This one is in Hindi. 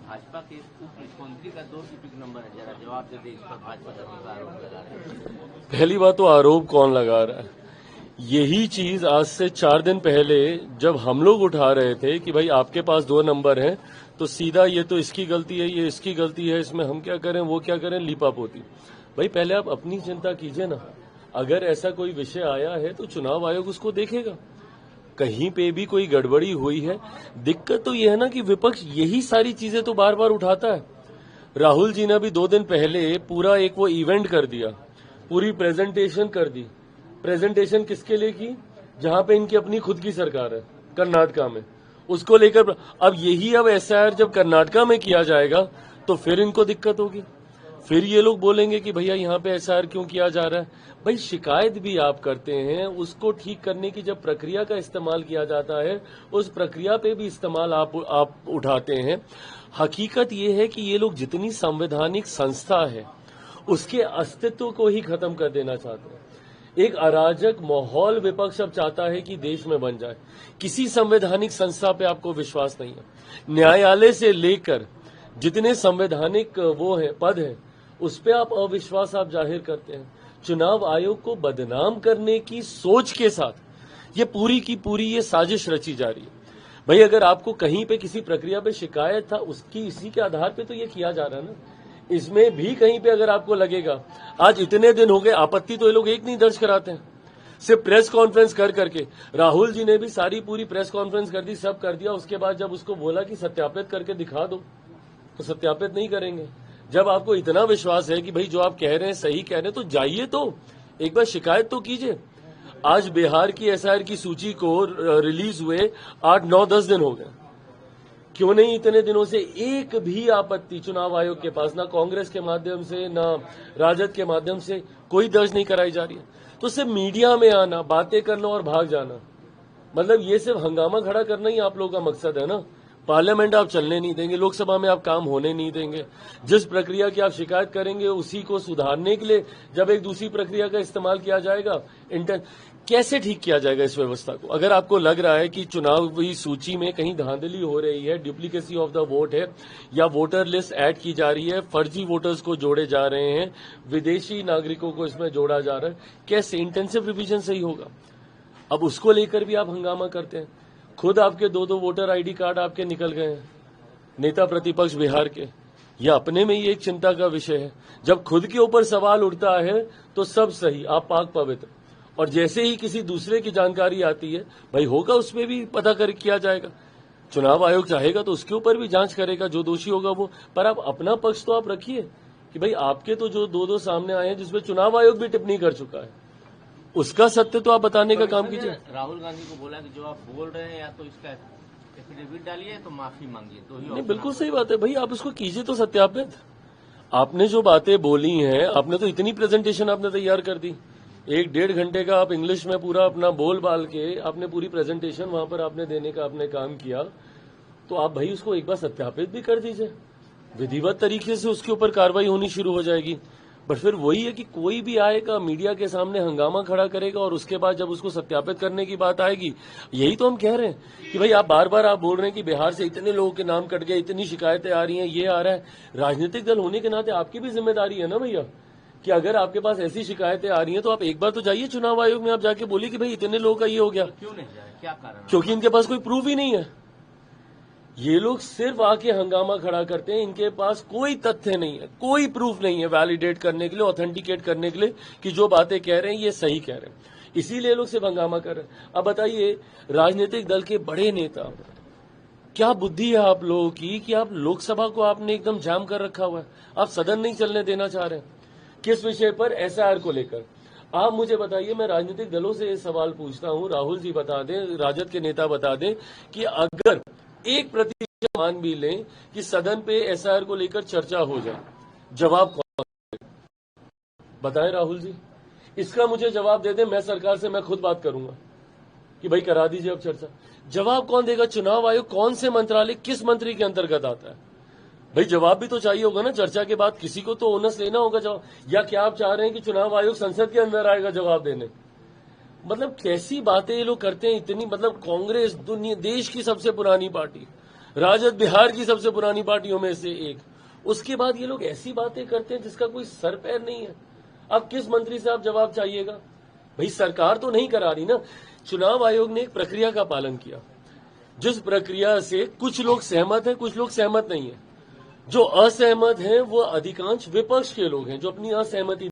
भाजपा के उप मुख्यमंत्री का 2 सीपी नंबर है, जरा जवाब दे दे इस पर। भाजपा का आरोप लगा रहे हैं। पहली बात तो आरोप कौन लगा रहा है? यही चीज आज से 4 दिन पहले जब हम लोग उठा रहे थे कि भाई आपके पास 2 नंबर हैं, तो सीधा ये तो इसकी गलती है, ये इसकी गलती है, इसमें हम क्या करें, वो क्या करें, लीपापोती। भाई पहले आप अपनी चिंता कीजिए ना। अगर ऐसा कोई विषय आया है तो चुनाव आयोग उसको देखेगा। कहीं पे भी कोई गड़बड़ी हुई है, दिक्कत तो यह है ना कि विपक्ष यही सारी चीजें तो बार बार उठाता है। राहुल जी ने भी 2 दिन पहले पूरा एक वो इवेंट कर दिया, पूरी प्रेजेंटेशन कर दी। प्रेजेंटेशन किसके लिए की? जहां पे इनकी अपनी खुद की सरकार है, कर्नाटका में, उसको लेकर। अब यही अब एसआईआर जब कर्नाटका में किया जाएगा तो फिर इनको दिक्कत होगी। फिर ये लोग बोलेंगे कि भैया यहाँ पे एसआईआर क्यों किया जा रहा है। भाई शिकायत भी आप करते हैं, उसको ठीक करने की जब प्रक्रिया का इस्तेमाल किया जाता है, उस प्रक्रिया पे भी इस्तेमाल आप उठाते हैं। हकीकत ये है कि ये लोग जितनी संवैधानिक संस्था है उसके अस्तित्व को ही खत्म कर देना चाहते हैं। एक अराजक माहौल विपक्ष अब चाहता है कि देश में बन जाए। किसी संवैधानिक संस्था पे आपको विश्वास नहीं है। न्यायालय से लेकर जितने संवैधानिक वो है पद है, उस पे आप अविश्वास आप जाहिर करते हैं। चुनाव आयोग को बदनाम करने की सोच के साथ ये पूरी की पूरी ये साजिश रची जा रही है। भाई अगर आपको कहीं पे किसी प्रक्रिया पे शिकायत था, उसकी इसी के आधार पे तो ये किया जा रहा है ना। इसमें भी कहीं पे अगर आपको लगेगा, आज इतने दिन हो गए, आपत्ति तो ये लोग एक नहीं दर्ज कराते हैं, सिर्फ प्रेस कॉन्फ्रेंस कर करके। राहुल जी ने भी सारी पूरी प्रेस कॉन्फ्रेंस कर दी, सब कर दिया। उसके बाद जब उसको बोला कि सत्यापित करके दिखा दो, तो सत्यापित नहीं करेंगे। जब आपको इतना विश्वास है कि भाई जो आप कह रहे हैं सही कह रहे हैं, तो जाइए तो एक बार शिकायत तो कीजिए। आज बिहार की एसआईआर की सूची को रिलीज हुए 8, 9, 10 दिन हो गए। क्यों नहीं इतने दिनों से एक भी आपत्ति चुनाव आयोग के पास, ना कांग्रेस के माध्यम से ना राजद के माध्यम से कोई दर्ज नहीं कराई जा रही है। तो सिर्फ मीडिया में आना, बातें करना और भाग जाना, मतलब ये सिर्फ हंगामा खड़ा करना ही आप लोगों का मकसद है ना। पार्लियामेंट आप चलने नहीं देंगे, लोकसभा में आप काम होने नहीं देंगे। जिस प्रक्रिया की आप शिकायत करेंगे उसी को सुधारने के लिए जब एक दूसरी प्रक्रिया का इस्तेमाल किया जाएगा, कैसे ठीक किया जाएगा इस व्यवस्था को? अगर आपको लग रहा है कि चुनावी सूची में कहीं धांधली हो रही है, डुप्लीकेसी ऑफ द वोट है, या वोटर लिस्ट ऐड की जा रही है, फर्जी वोटर्स को जोड़े जा रहे हैं, विदेशी नागरिकों को इसमें जोड़ा जा रहा है, कैसे इंटेंसिव रिवीजन सही होगा? अब उसको लेकर भी आप हंगामा करते हैं। खुद आपके 2-2 वोटर आईडी कार्ड आपके निकल गए हैं, नेता प्रतिपक्ष बिहार के। यह अपने में ही एक चिंता का विषय है। जब खुद के ऊपर सवाल उठता है तो सब सही, आप पाक पवित्र, और जैसे ही किसी दूसरे की जानकारी आती है, भाई होगा उसमें भी पता कर किया जाएगा। चुनाव आयोग चाहेगा तो उसके ऊपर भी जांच करेगा, जो दोषी होगा वो। पर आप अपना पक्ष तो आप रखिए कि भाई आपके तो जो 2-2 सामने आए हैं जिसमें चुनाव आयोग भी टिप्पणी कर चुका है, उसका सत्य तो आप बताने का काम कीजिए। राहुल गांधी को बोला कि जो आप बोल रहे हैं या तो इसका एफिडेविट डालिए तो माफी मांगिए, तो ही। नहीं, बिल्कुल सही बात है भाई, आप उसको कीजिए तो सत्यापित। आपने जो बातें बोली हैं, आपने तो इतनी प्रेजेंटेशन आपने तैयार कर दी, 1-1.5 घंटे का आप इंग्लिश में पूरा अपना बोल बाल के आपने पूरी प्रेजेंटेशन वहां पर आपने देने का आपने काम किया। तो आप भाई उसको एक बार सत्यापित भी कर दीजिए, विधिवत तरीके से उसके ऊपर कार्रवाई होनी शुरू हो जाएगी। बट फिर वही है कि कोई भी आएगा मीडिया के सामने हंगामा खड़ा करेगा, और उसके बाद जब उसको सत्यापित करने की बात आएगी, यही तो हम कह रहे हैं कि भाई आप बार बार आप बोल रहे हैं कि बिहार से इतने लोगों के नाम कट गए, इतनी शिकायतें आ रही हैं, ये आ रहा है। राजनीतिक दल होने के नाते आपकी भी जिम्मेदारी है ना भैया, कि अगर आपके पास ऐसी शिकायतें आ रही हैं तो आप एक बार तो जाइए चुनाव आयोग में, आप जाके बोलिए कि भाई इतने लोगों का ये हो गया। क्यों नहीं जाए, क्या कारण? क्योंकि इनके पास कोई प्रूफ ही नहीं है। ये लोग सिर्फ आके हंगामा खड़ा करते हैं, इनके पास कोई तथ्य नहीं है, कोई प्रूफ नहीं है वैलिडेट करने के लिए, ऑथेंटिकेट करने के लिए कि जो बातें कह रहे हैं ये सही कह रहे हैं। इसीलिए लोग सिर्फ हंगामा कर रहे हैं। अब बताइए, राजनीतिक दल के बड़े नेता, क्या बुद्धि है आप लोगों की कि आप लोकसभा को आपने एकदम जाम कर रखा हुआ है, आप सदन नहीं चलने देना चाह रहे हैं। किस विषय पर? एसआईआर को लेकर। आप मुझे बताइए, मैं राजनीतिक दलों से ये सवाल पूछता हूं, राहुल जी बता दें, राजद के नेता बता दें कि अगर 1% मान भी लें कि सदन पे एसआईआर को लेकर चर्चा हो जाए, जवाब कौन बताएं? राहुल जी इसका मुझे जवाब दे दें, मैं सरकार से मैं खुद बात करूंगा कि भाई करा दीजिए अब चर्चा। जवाब कौन देगा? चुनाव आयोग कौन से मंत्रालय, किस मंत्री के अंतर्गत आता है? भाई जवाब भी तो चाहिए होगा ना। चर्चा के बाद किसी को तो ओनस लेना होगा जवाब। या क्या आप चाह रहे हैं कि चुनाव आयोग संसद के अंदर आएगा जवाब देने? मतलब कैसी बातें ये लोग करते हैं इतनी। मतलब कांग्रेस दुनिया देश की सबसे पुरानी पार्टी, राजद बिहार की सबसे पुरानी पार्टियों में से एक। उसके बाद ये लोग ऐसी बातें करते हैं जिसका कोई सर पैर नहीं है। अब किस मंत्री से आप जवाब चाहिएगा? भाई सरकार तो नहीं करा रही ना। चुनाव आयोग ने एक प्रक्रिया का पालन किया, जिस प्रक्रिया से कुछ लोग सहमत हैं, कुछ लोग सहमत नहीं है। जो असहमत हैं वो अधिकांश विपक्ष के लोग हैं, जो अपनी असहमति